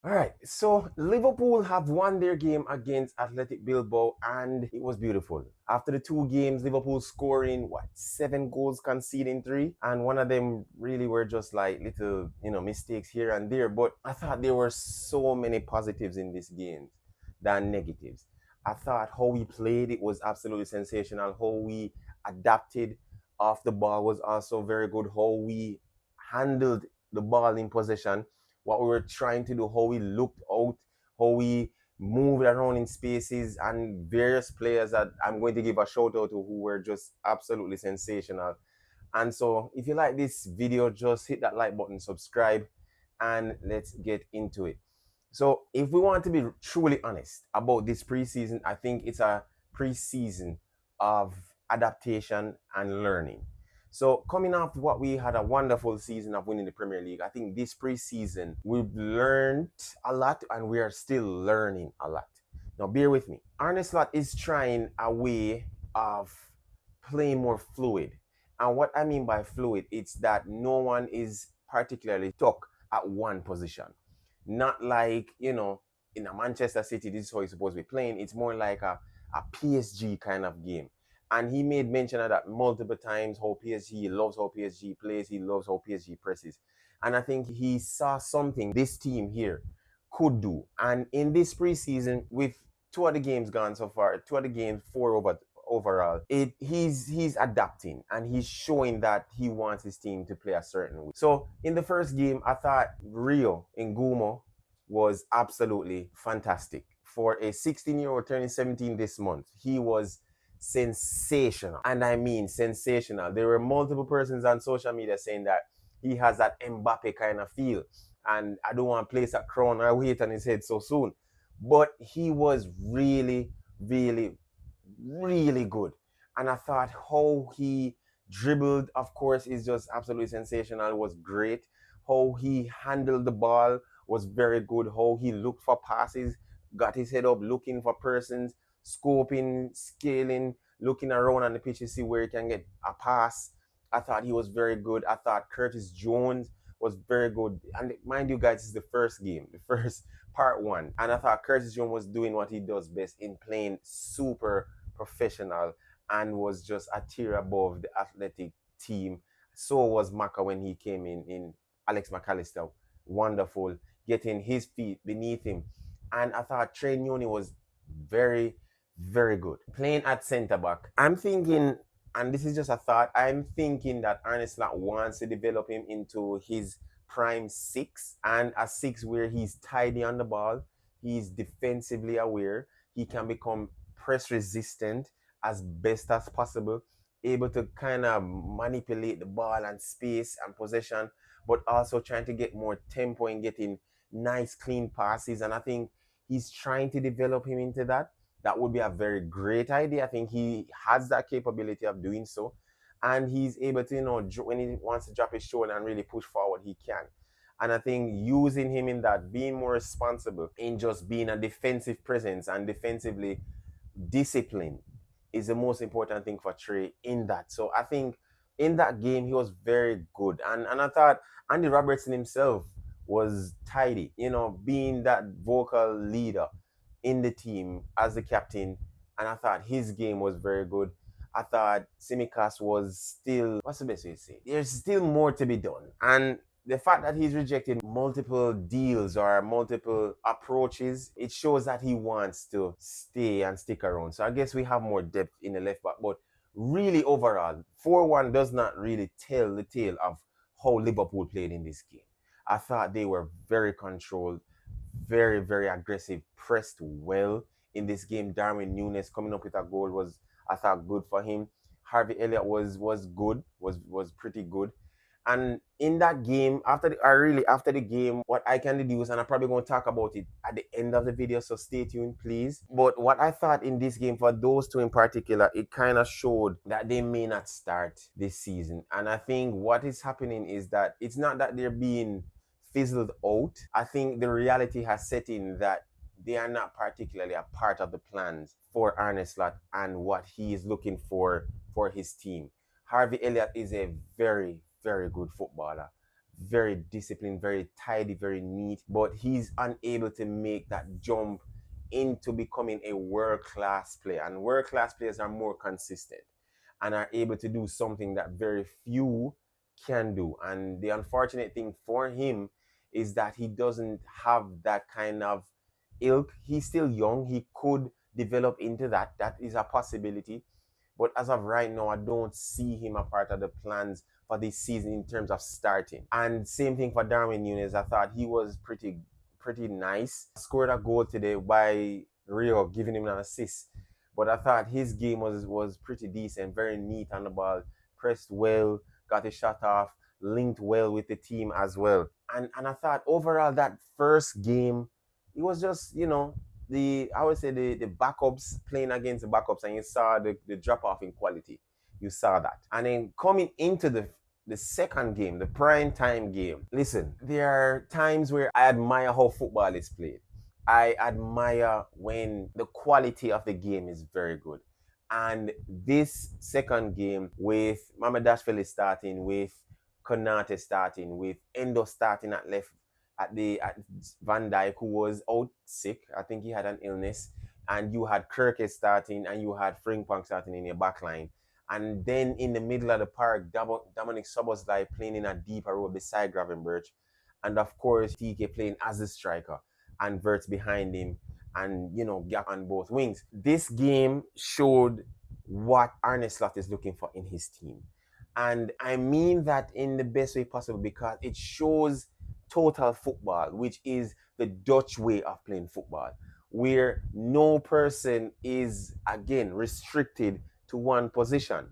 All right, so Liverpool have won their game against Athletic Bilbao, and it was beautiful. After the two games, Liverpool scoring what 7 goals, conceding 3, and one of them really were just like little, mistakes here and there. But I thought there were so many positives in this game than negatives. I thought how we played it was absolutely sensational. How we adapted off the ball was also very good. How we handled the ball in possession, what we were trying to do, how we looked out, how we moved around in spaces, and various players that I'm going to give a shout out to who were just absolutely sensational. And so, if you like this video, just hit that like button, subscribe, and let's get into it. So, if we want to be truly honest about this preseason, I think it's a preseason of adaptation and learning. So, coming off what we had a wonderful season of winning the Premier League, I think this preseason we've learned a lot and we are still learning a lot. Now, bear with me. Arne Slot is trying a way of playing more fluid. And what I mean by fluid, it's that no one is particularly stuck at one position. Not like, in a Manchester City, this is how you're supposed to be playing. It's more like a PSG kind of game. And he made mention of that multiple times, how PSG, he loves how PSG plays, he loves how PSG presses. And I think he saw something this team here could do. And in this preseason, with two of the games gone so far, two of the games, four overall, he's adapting and he's showing that he wants his team to play a certain way. So in the first game, I thought Rio Ngumo was absolutely fantastic. For a 16-year-old turning 17 this month, he was sensational. And I mean sensational. There were multiple persons on social media saying that he has that Mbappe kind of feel. And I don't want to place a crown or weight on his head so soon. But he was really, really, really good. And I thought how he dribbled, of course, is just absolutely sensational. It was great. How he handled the ball was very good. How he looked for passes, got his head up, looking for persons, scoping, scaling, looking around on the pitch to see where he can get a pass. I thought he was very good. I thought Curtis Jones was very good. And mind you guys, this is the first game, the first part one. And I thought Curtis Jones was doing what he does best in playing super professional and was just a tier above the athletic team. So was Maka when he came in Alex McAllister. Wonderful. Getting his feet beneath him. And I thought Trey Nuni was very, very good. Playing at centre back. I'm thinking, and this is just a thought, I'm thinking that Arne Slot wants to develop him into his prime six, and a six where he's tidy on the ball, he's defensively aware, he can become press resistant as best as possible, able to kind of manipulate the ball and space and possession, but also trying to get more tempo and getting nice clean passes. And I think he's trying to develop him into that. That would be a very great idea. I think he has that capability of doing so. And he's able to, when he wants to drop his shoulder and really push forward, he can. And I think using him in that, being more responsible in just being a defensive presence and defensively disciplined is the most important thing for Trey in that. So I think in that game, he was very good. And I thought Andy Robertson himself was tidy, being that vocal leader in the team as the captain. And I thought his game was very good. I thought Simicas was still, what's the best way to say? There's still more to be done. And the fact that he's rejected multiple deals or multiple approaches, it shows that he wants to stay and stick around. So I guess we have more depth in the left back. But really, overall, 4-1 does not really tell the tale of how Liverpool played in this game. I thought they were very controlled, very, very aggressive, pressed well in this game. Darwin Nunes coming up with a goal was, I thought, good for him. Harvey Elliott was good, was pretty good. And in that game, after the game, what I can deduce, and I'm probably going to talk about it at the end of the video, so stay tuned, please. But what I thought in this game, for those two in particular, it kind of showed that they may not start this season. And I think what is happening is that it's not that they're being fizzled out. I think the reality has set in that they are not particularly a part of the plans for Arne Slot and what he is looking for his team. Harvey Elliott is a very, very good footballer. very disciplined, very tidy, very neat, but he's unable to make that jump into becoming a world-class player. And world-class players are more consistent and are able to do something that very few can do. And the unfortunate thing for him is that he doesn't have that kind of ilk. He's still young. He could develop into that. That is a possibility. But as of right now, I don't see him a part of the plans for this season in terms of starting. And same thing for Darwin Nunes. I thought he was pretty nice. Scored a goal today by Rio, giving him an assist. But I thought his game was pretty decent, very neat on the ball, pressed well, got his shot off, linked well with the team as well. And I thought overall that first game, it was just, I would say the backups playing against the backups, and you saw the drop off in quality. You saw that. And then coming into the second game, the prime time game. Listen, there are times where I admire how football is played. I admire when the quality of the game is very good. And this second game with Mamadashvili starting, with Konate starting, with Endo starting at left at Van Dijk, who was out sick. I think he had an illness. And you had Kirke starting and you had Frimpong starting in your back line. And then in the middle of the park, Dominic Szoboszlai playing in a deeper role beside Gravenberch. And of course, TK playing as the striker and Verts behind him and, gap on both wings. This game showed what Arne Slot is looking for in his team. And I mean that in the best way possible because it shows total football, which is the Dutch way of playing football, where no person is, again, restricted to one position.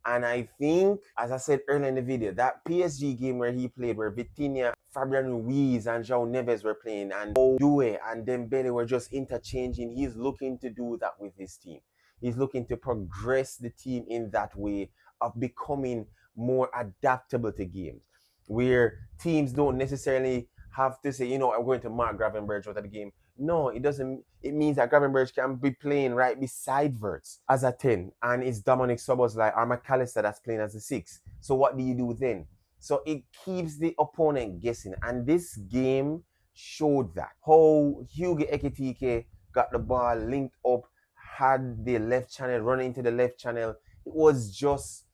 And I think, as I said earlier in the video, that PSG game where he played, where Vitinha, Fabian Ruiz, and João Neves were playing, and Due and Dembele were just interchanging, he's looking to do that with his team. He's looking to progress the team in that way of becoming more adaptable to games, where teams don't necessarily have to say, I'm going to mark Gravenberch out of the game. No, it doesn't. It means that Gravenberch can be playing right beside Verts as a 10, and it's Dominic Szoboszlai or McAllister that's playing as a 6. So what do you do then? So it keeps the opponent guessing, and this game showed that. How Hugo Ekitike got the ball linked up, had the left channel, running into the left channel. It was just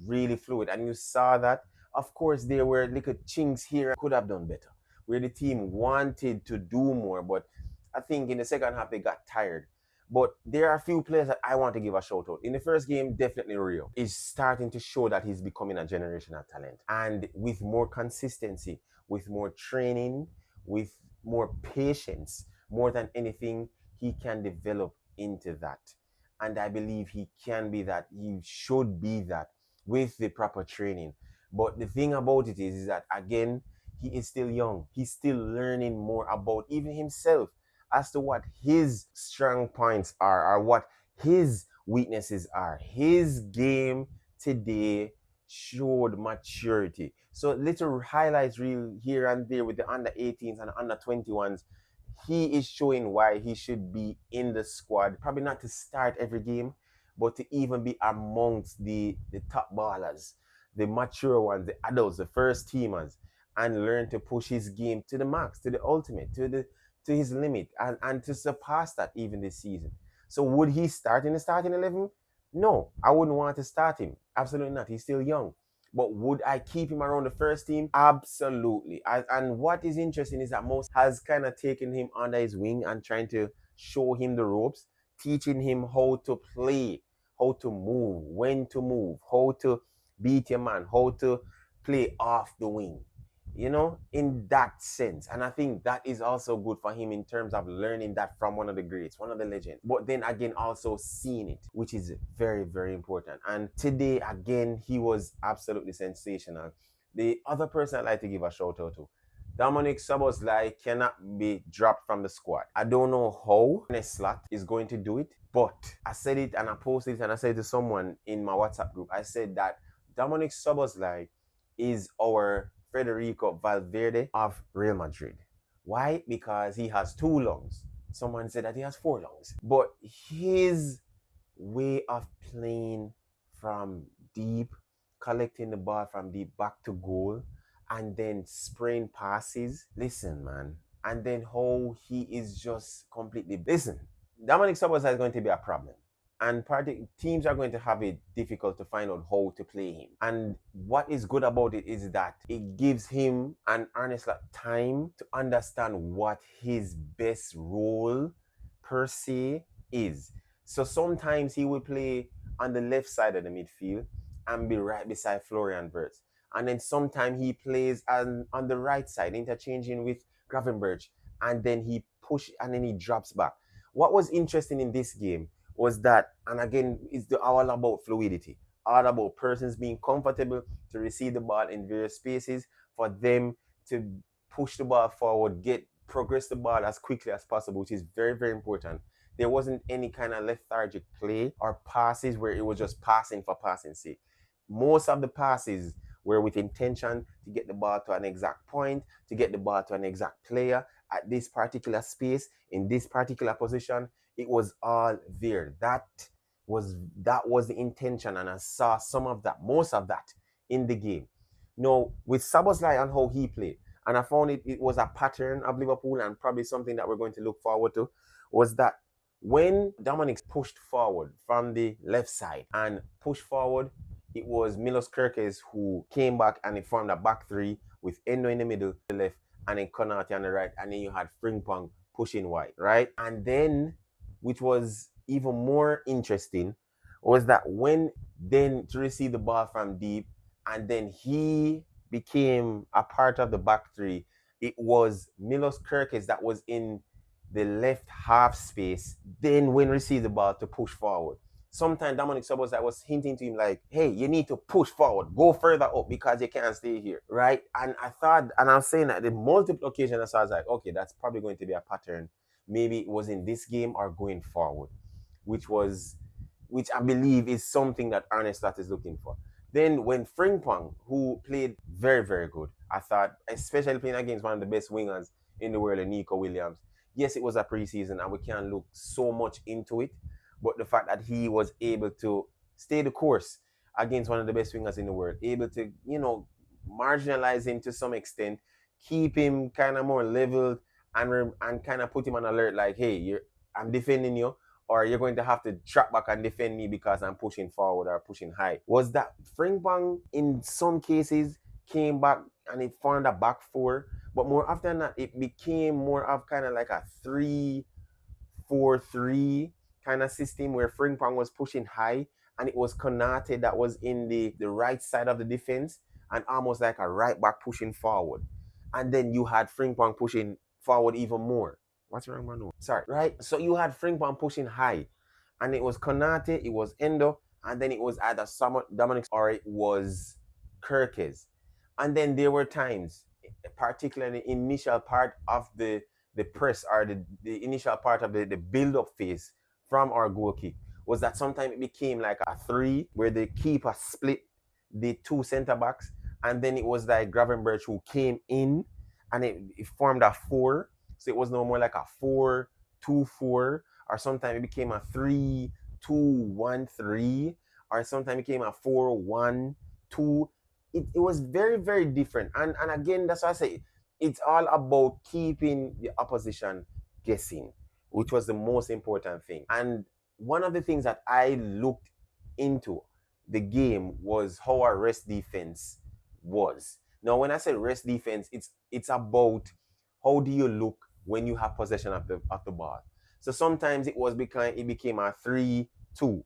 really fluid, and you saw that. Of course, there were little chinks here. Could have done better, where the team wanted to do more, but I think in the second half they got tired. But there are a few players that I want to give a shout out. In the first game, definitely Rio is starting to show that he's becoming a generational talent. And with more consistency, with more training, with more patience, more than anything, he can develop into that. And I believe he can be that. He should be that with the proper training. But the thing about it is that, again, he is still young. He's still learning more about even himself as to what his strong points are or what his weaknesses are. His game today showed maturity. So little highlights reel here and there with the under 18s and under 21s. He is showing why he should be in the squad. Probably not to start every game, but to even be amongst the top ballers, the mature ones, the adults, the first teamers, and learn to push his game to the max, to the ultimate, to his limit, and to surpass that even this season. So would he start in the starting 11? No, I wouldn't want to start him. Absolutely not. He's still young. But would I keep him around the first team? Absolutely. And what is interesting is that Most has kind of taken him under his wing and trying to show him the ropes, teaching him how to play, how to move, how to beat your man, how to play off the wing, in that sense. And I think that is also good for him in terms of learning that from one of the greats, one of the legends. But then again, also seeing it, which is very, very important. And today, again, he was absolutely sensational. The other person I'd like to give a shout out to, Dominic Szoboszlai, cannot be dropped from the squad. I don't know how Arne Slot is going to do it, but I said it and I posted it and I said to someone in my WhatsApp group, I said that Dominic Szoboszlai is our Federico Valverde of Real Madrid. Why? Because he has 2 lungs. Someone said that he has 4 lungs. But his way of playing from deep, collecting the ball from deep back to goal, and then spraying passes. Listen, man. And then how he is just completely. Listen, Dominic Szoboszlai is going to be a problem. And teams are going to have it difficult to find out how to play him. And what is good about it is that it gives him and Ernest time to understand what his best role per se is. So sometimes he will play on the left side of the midfield and be right beside Florian Wirtz. And then sometimes he plays on the right side, interchanging with Gravenberch. And then he and then he drops back. What was interesting in this game was that, and again, it's all about fluidity, all about persons being comfortable to receive the ball in various spaces, for them to push the ball forward, progress the ball as quickly as possible, which is very, very important. There wasn't any kind of lethargic play or passes where it was just passing for passing's sake. Most of the passes were with intention to get the ball to an exact point, to get the ball to an exact player at this particular space, in this particular position. It was all there. That was the intention, and I saw some of that, most of that in the game. Now, with Szoboszlai and how he played, and I found it was a pattern of Liverpool, and probably something that we're going to look forward to, was that when Dominic pushed forward from the left side and pushed forward, it was Milos Kerkez who came back and he formed a back three with Endo in the middle, the left, and then Konate on the right, and then you had Frimpong pushing wide, right? And then, which was even more interesting, was that when then to receive the ball from deep, and then he became a part of the back three, it was Milos Kerkez that was in the left half space, then when received the ball to push forward. Sometimes Dominic Szoboszlai was hinting to him like, hey, you need to push forward, go further up because you can't stay here, right? And I thought, and I was saying that the multiple occasions I was like, okay, that's probably going to be a pattern. Maybe it was in this game or going forward, which I believe is something that Ernest Slot is looking for. Then when Frimpong, who played very, very good, I thought, especially playing against one of the best wingers in the world, Nico Williams. Yes, it was a preseason and we can't look so much into it, but the fact that he was able to stay the course against one of the best wingers in the world, able to, marginalize him to some extent, keep him kind of more leveled, and kind of put him on alert like, hey, I'm defending you, or you're going to have to track back and defend me because I'm pushing forward or pushing high. Was that Frimpong in some cases came back and it formed a back four, but more often than that, it became more of kind of like a 3-4-3 kind of system where Frimpong was pushing high, and it was Konate that was in the right side of the defense and almost like a right back pushing forward. And then you had Frimpong pushing forward even more. What's wrong, man? Sorry, right? So you had Frimpong pushing high, and it was Konate, it was Endo, and then it was either Dominic or it was Kerkez. And then there were times, particularly the initial part of the press or the initial part of the build-up phase from our goal kick, was that sometimes it became like a three where the keeper split the two center backs, and then it was like Gravenberch who came in and it formed a four. So it was no more like a 4-2-4, or sometimes it became a 3-2-1-3, or sometimes it became a 4-1-2. It was very, very different. And again, that's why I say it's all about keeping the opposition guessing, which was the most important thing. And one of the things that I looked into the game was how our rest defense was. Now, when I say rest defense, it's about how do you look when you have possession of the ball. So sometimes it became a 3-2,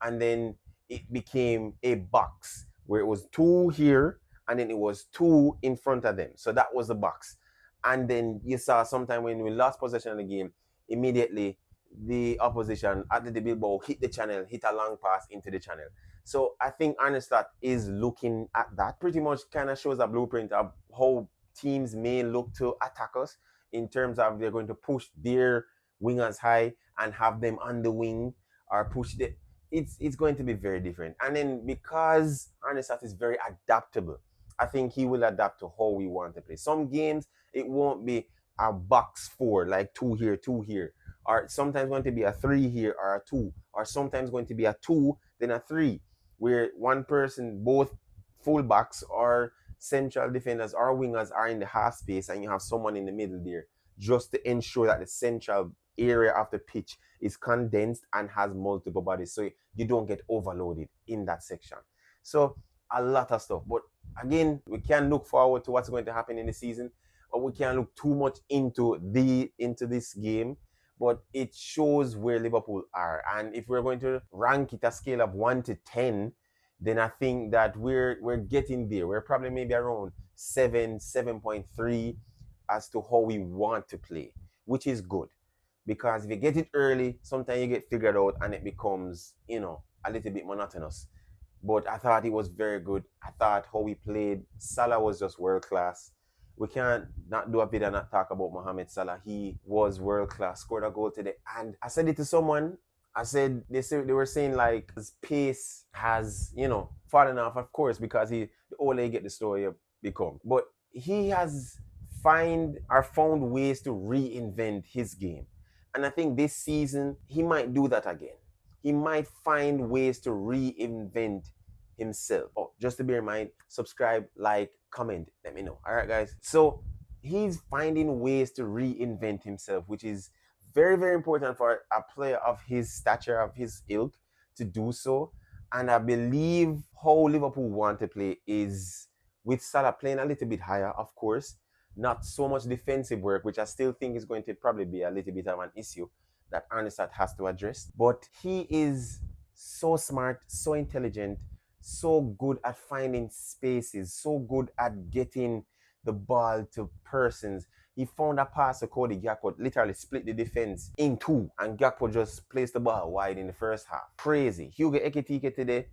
and then it became a box where it was two here and then it was two in front of them. So that was the box. And then you saw sometime when we lost possession of the game, immediately the opposition at the Bilbao hit the channel, hit a long pass into the channel. So I think Arne Slot is looking at that. Pretty much kind of shows a blueprint of how teams may look to attack us, in terms of they're going to push their wingers high and have them on the wing, or push the. It's going to be very different. And then because Arne Slot is very adaptable, I think he will adapt to how we want to play. Some games it won't be a box four, like two here, or sometimes going to be a three here or a two, or sometimes going to be a two then a three, where one person, both fullbacks or central defenders or wingers are in the half space and you have someone in the middle there just to ensure that the central area of the pitch is condensed and has multiple bodies so you don't get overloaded in that section. So a lot of stuff. But again, we can look forward to what's going to happen in the season, but we can't look too much into this game. But it shows where Liverpool are. And if we're going to rank it a scale of 1 to 10, then I think that we're getting there. We're probably maybe around 7, 7.3 as to how we want to play, which is good. Because if you get it early, sometimes you get figured out and it becomes, a little bit monotonous. But I thought it was very good. I thought how we played, Salah was just world class. We can't not do a bit and not talk about Mohamed Salah. He was world class, scored a goal today. And I said it to someone. I said they were saying like his pace has, fallen off, of course, because the older you get the slower you become. But he has found ways to reinvent his game. And I think this season he might do that again. He might find ways to reinvent himself. Oh, just to bear in mind, subscribe, like, comment, let me know. All right, guys. So he's finding ways to reinvent himself, which is very, very important for a player of his stature, of his ilk, to do so. And I believe how Liverpool want to play is with Salah playing a little bit higher, of course, not so much defensive work, which I still think is going to probably be a little bit of an issue that Arnestat has to address. But he is so smart, so intelligent, so good at finding spaces, so good at getting the ball to persons. He found a pass to Cody Gakpo, literally split the defense in two, and Gakpo just placed the ball wide in the first half. Crazy. Hugo Ekitike today,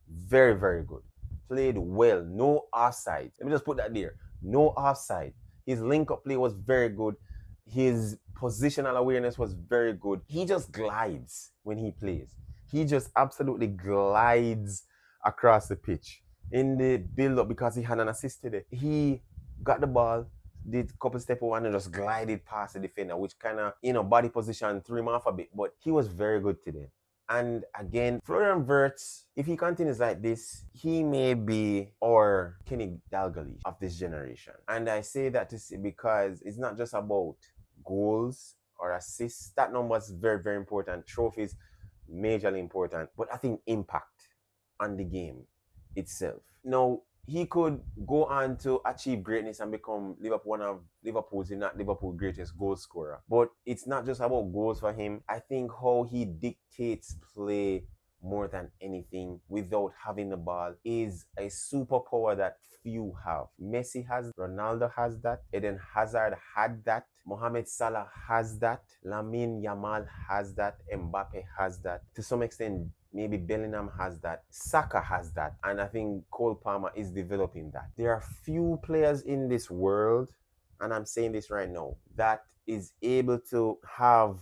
very, very good. Played well, no offside. Let me just put that there. No offside. His link-up play was very good. His positional awareness was very good. He just glides when he plays. He just absolutely glides across the pitch in the build-up because he had an assist today. He got the ball, did a couple step one and just glided past the defender, which kind of, body position threw him off a bit. But he was very good today. And again, Florian Wirtz, if he continues like this, he may be our Kenny Dalglish of this generation. And I say that to say because it's not just about goals or assists. That number is very, very important. Trophies, majorly important. But I think impact on the game itself. Now, he could go on to achieve greatness and become one of Liverpool's, if not Liverpool's greatest goal scorer. But it's not just about goals for him. I think how he dictates play more than anything without having the ball is a superpower that few have. Messi has, Ronaldo has that, Eden Hazard had that, Mohamed Salah has that, Lamine Yamal has that, Mbappe has that. To some extent, maybe Bellingham has that, Saka has that, and I think Cole Palmer is developing that. There are few players in this world, and I'm saying this right now, that is able to have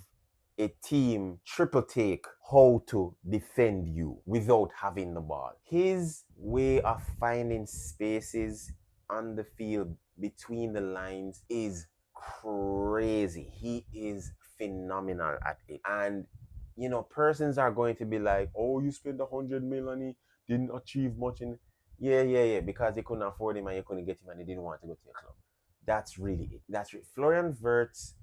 a team triple take how to defend you without having the ball. His way of finding spaces on the field between the lines is crazy. He is phenomenal at it. And persons are going to be like, oh, you spent 100 million, he didn't achieve much in. Yeah, because they couldn't afford him and you couldn't get him and they didn't want to go to your club. That's really it. That's it. Florian Wirtz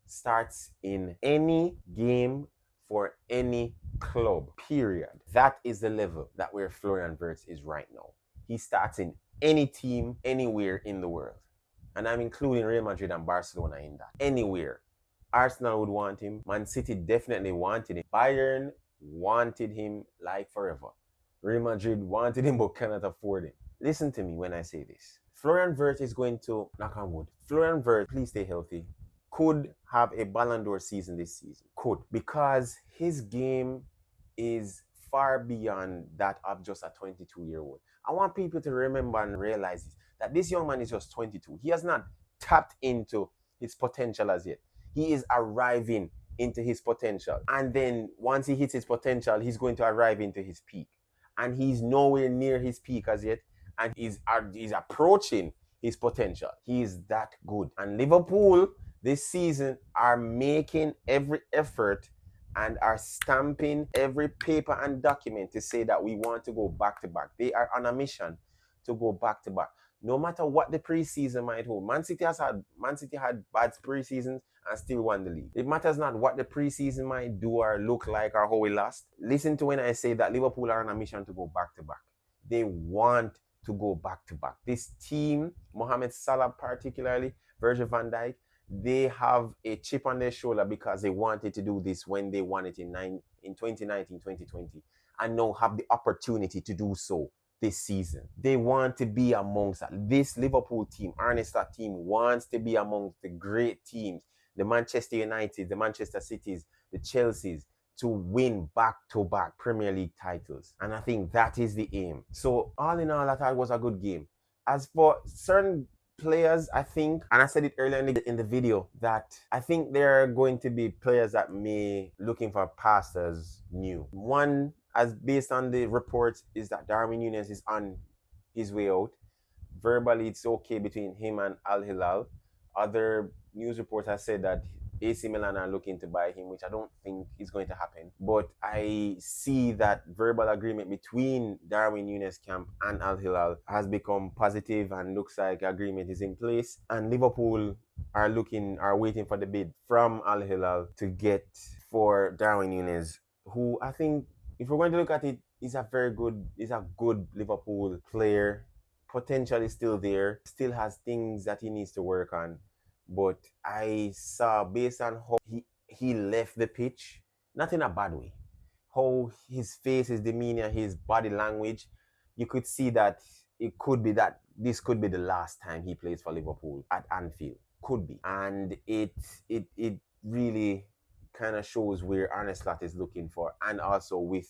starts in any game for any club, period. That is the level that where Florian Wirtz is right now. He starts in any team, anywhere in the world. And I'm including Real Madrid and Barcelona in that. Anywhere. Arsenal would want him. Man City definitely wanted him. Bayern wanted him like forever. Real Madrid wanted him but cannot afford him. Listen to me when I say this. Florian Wirtz is going to, knock on wood, Florian Wirtz, please stay healthy, could have a Ballon d'Or season this season. Could. Because his game is far beyond that of just a 22-year-old. I want people to remember and realize this, that this young man is just 22. He has not tapped into his potential as yet. He is arriving into his potential. And then once he hits his potential, he's going to arrive into his peak. And he's nowhere near his peak as yet. And he's approaching his potential. He is that good. And Liverpool this season are making every effort and are stamping every paper and document to say that we want to go back to back. They are on a mission to go back to back. No matter what the preseason might hold. Man City had bad preseasons and still won the league. It matters not what the preseason might do or look like or how we lost. Listen to when I say that Liverpool are on a mission to go back to back. They want to go back to back. This team, Mohamed Salah particularly, Virgil van Dijk, they have a chip on their shoulder because they wanted to do this when they won it in 2019, 2020, and now have the opportunity to do so this season. They want to be amongst that. This Liverpool team, Ernest, that team wants to be amongst the great teams, the Manchester United, the Manchester Cities, the Chelseas, to win back-to-back Premier League titles. And I think that is the aim. So all in all, I thought it was a good game. As for certain players, I think, and I said it earlier in the video, that I think there are going to be players that may looking for pastors new. One, as based on the reports, is that Darwin Núñez is on his way out. Verbally, it's okay between him and Al Hilal. Other news reports have said that AC Milan are looking to buy him, which I don't think is going to happen. But I see that verbal agreement between Darwin Núñez camp and Al Hilal has become positive and looks like agreement is in place. And Liverpool are waiting for the bid from Al Hilal to get for Darwin Núñez, who I think, if we're going to look at it, he's a good Liverpool player. Potential is still there, still has things that he needs to work on. But I saw, based on how he left the pitch, not in a bad way, how his face, his demeanor, his body language, you could see that this could be the last time he plays for Liverpool at Anfield. Could be. And it really kind of shows where Arne Slot is looking for, and also with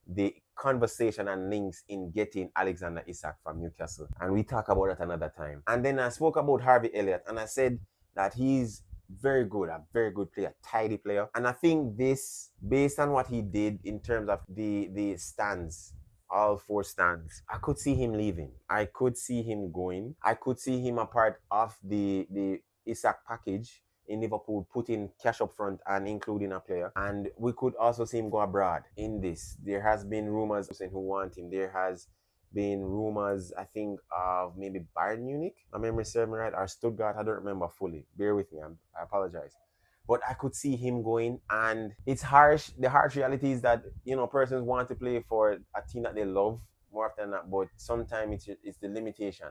the conversation and links in getting Alexander Isak from Newcastle. And we talk about that another time. And then I spoke about Harvey Elliott, and I said that he's a very good player, tidy player. And I think this, based on what he did in terms of the stands, all four stands, I could see him leaving. I could see him going. I could see him a part of the Isak package in Liverpool, putting cash up front and including a player. And we could also see him go abroad in this. There has been rumors who want him. There has been rumors, I think, of maybe Bayern Munich, I remember serving right, or Stuttgart, I don't remember fully. Bear with me, I apologize. But I could see him going, and it's harsh. The harsh reality is that, persons want to play for a team that they love more often than not, but sometimes it's the limitation.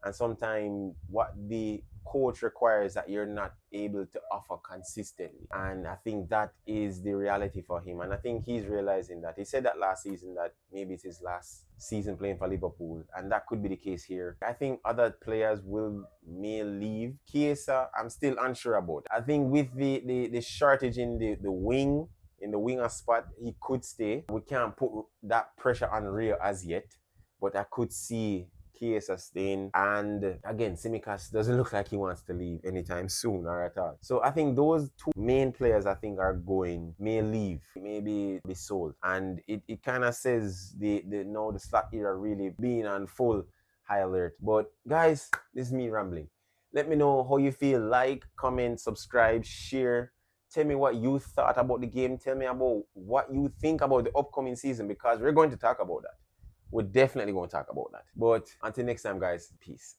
And sometimes what the coach requires that you're not able to offer consistently. And I think that is the reality for him. And I think he's realizing that. He said that last season, that maybe it's his last season playing for Liverpool. And that could be the case here. I think other players may leave. Chiesa, I'm still unsure about. I think with the shortage in the wing, in the winger spot, he could stay. We can't put that pressure on Rio as yet. But I could see Chiesa staying, and again, Tsimikas doesn't look like he wants to leave anytime soon or at all. So I think those two main players may leave, maybe be sold, and it kind of says the Slot era really being on full high alert. But guys, this is me rambling. Let me know how you feel. Like, comment, subscribe, share. Tell me what you thought about the game. Tell me about what you think about the upcoming season, because we're going to talk about that. We're definitely going to talk about that. But until next time, guys, peace.